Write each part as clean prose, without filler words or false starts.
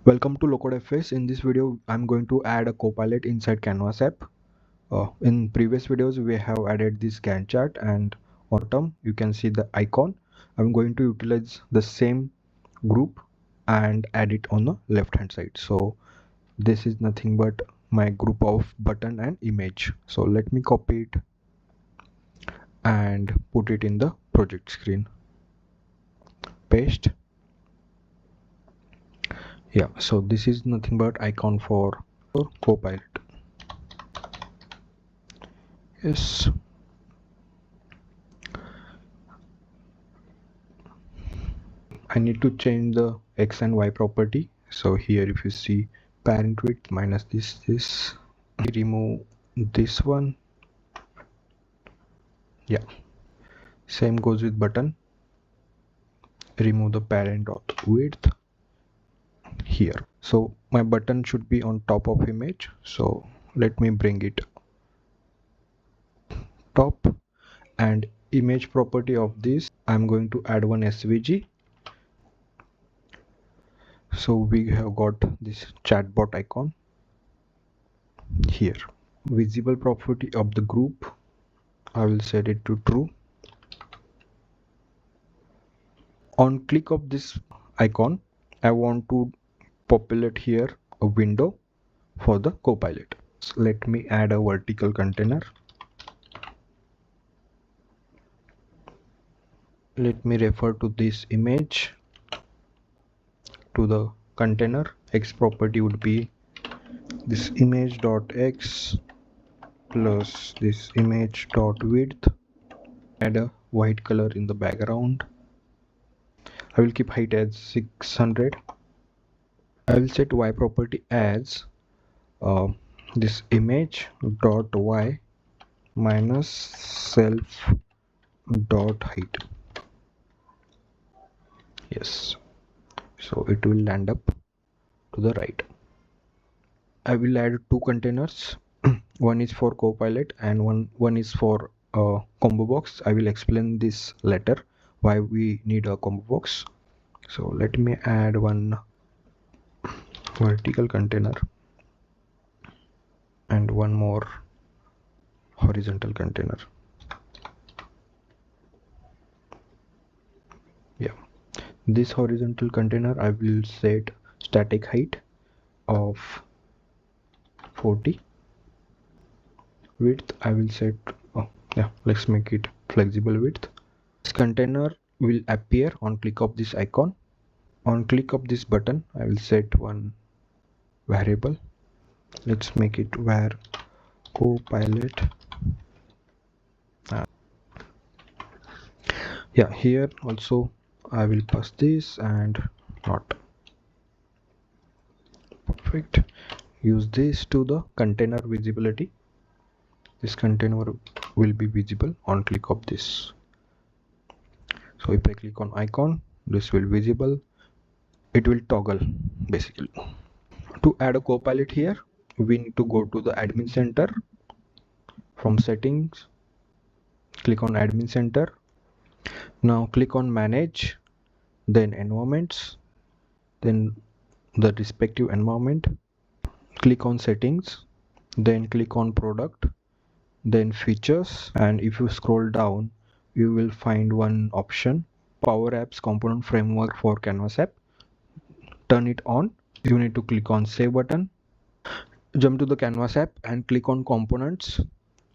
Welcome to lowcodefx. In this video, I'm going to add a Copilot inside Canvas app. In previous videos, we have added this Gantt chart, and bottom you can see the icon. I'm going to utilize the same group and add it on the left hand side. So this is nothing but my group of button and image. So let me copy it and put it in the project screen. Paste. Yeah, so this is nothing but icon for Copilot. Yes. I need to change the X and Y property. So here if you see parent width minus this, remove this one. Yeah, same goes with button. Remove the parent dot width here. So my button should be on top of image. So let me bring it top, and image property of this, I'm going to add one SVG. So we have got this chatbot icon here. Visible property of the group, I will set it to true. On click of this icon, I want to populate here a window for the Copilot. So let me add a vertical container. Let me refer to this image to the container. X property would be this image.x plus this image.width. Add a white color in the background. I will keep height as 600. I will set Y property as this image.y minus self dot height. Yes, so it will land up to the right. I will add two containers. One is for Copilot and one is for combo box. I will explain this later why we need a combo box. So let me add one vertical container and one more horizontal container. Yeah, this horizontal container I will set static height of 40. Width I will set, let's make it flexible width. This container will appear on click of this icon. On click of this button, I will set one variable. Let's make it var Copilot. Yeah, here also I will pass this and not. Perfect. Use this to the container visibility. This container will be visible on click of this. So if I click on icon, this will visible. It will toggle basically. To add a Copilot here, we need to go to the admin center. From settings, click on admin center. Now click on manage, then environments, then the respective environment. Click on settings, then click on product, then features, and if you scroll down, you will find one option, powerapps component framework for Canvas app. Turn it on. You need to click on save button. Jump to the Canvas app and click on components,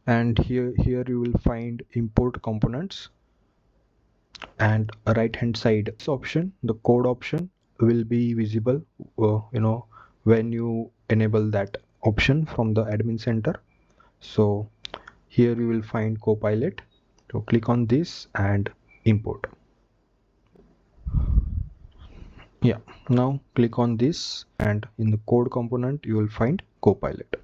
and here you will find import components, and right hand side this option, the code option, will be visible when you enable that option from the admin center. So here you will find Copilot. So click on this and import. Yeah, now click on this and in the code component you will find Copilot.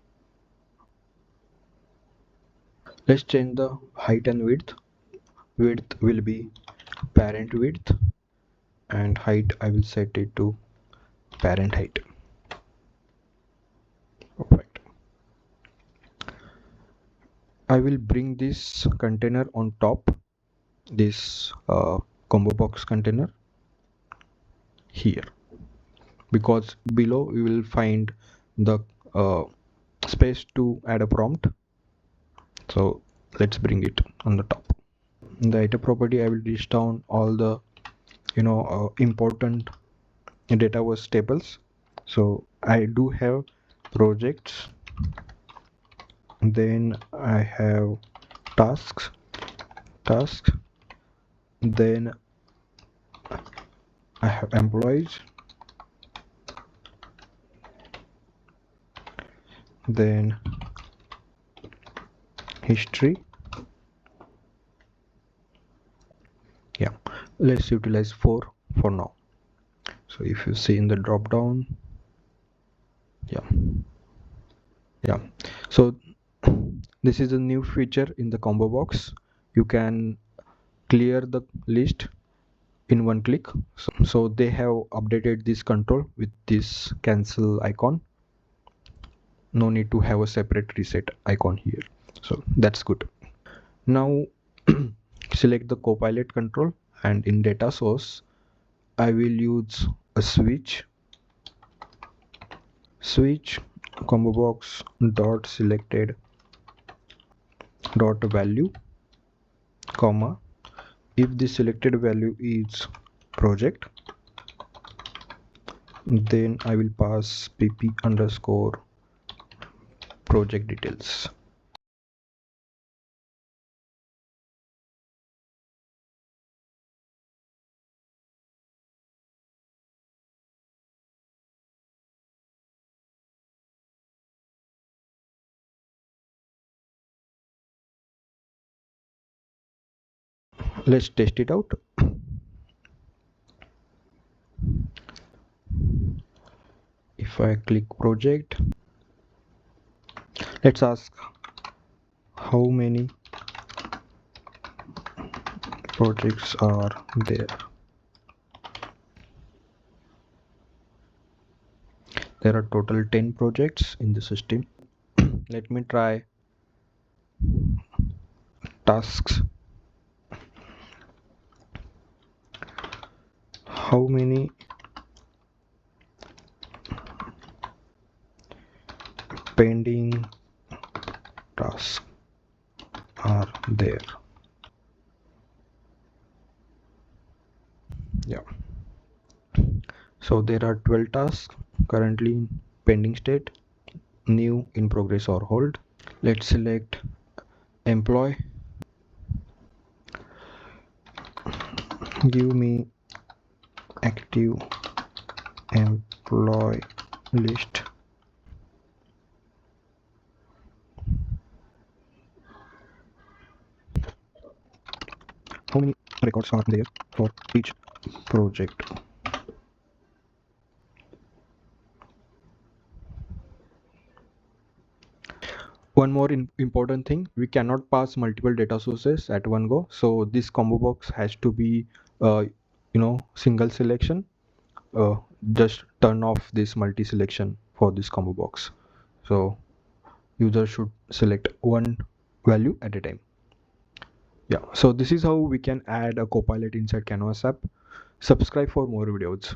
Let's change the height and width. Width will be parent width and height I will set it to parent height. Perfect. I will bring this container on top, this combo box container here. because below you will find the space to add a prompt. So let's bring it on the top. In the item property, I will list down all the important data was tables. So I do have projects, then I have tasks, then I have employees, then history. Yeah, let's utilize 4 for now. So if you see in the drop down, yeah, so this is a new feature in the combo box. You can clear the list in one click. So they have updated this control with this cancel icon. No need to have a separate reset icon here, so that's good. Now select the Copilot control, and in data source I will use a switch combo box dot selected dot value, comma, if the selected value is project, then I will pass pp underscore project details. Let's test it out. If I click project, let's ask how many projects are there. There are total 10 projects in the system. Let me try tasks. How many pending tasks are there? Yeah, so there are 12 tasks currently in pending state, new, in progress, or hold. Let's select employee. Give me active employee list. How many records are there for each project? One more important thing, we cannot pass multiple data sources at one go. So this combo box has to be single selection. Just turn off this multi selection for this combo box. So user should select one value at a time. Yeah, so this is how we can add a Copilot inside Canvas app. Subscribe for more videos.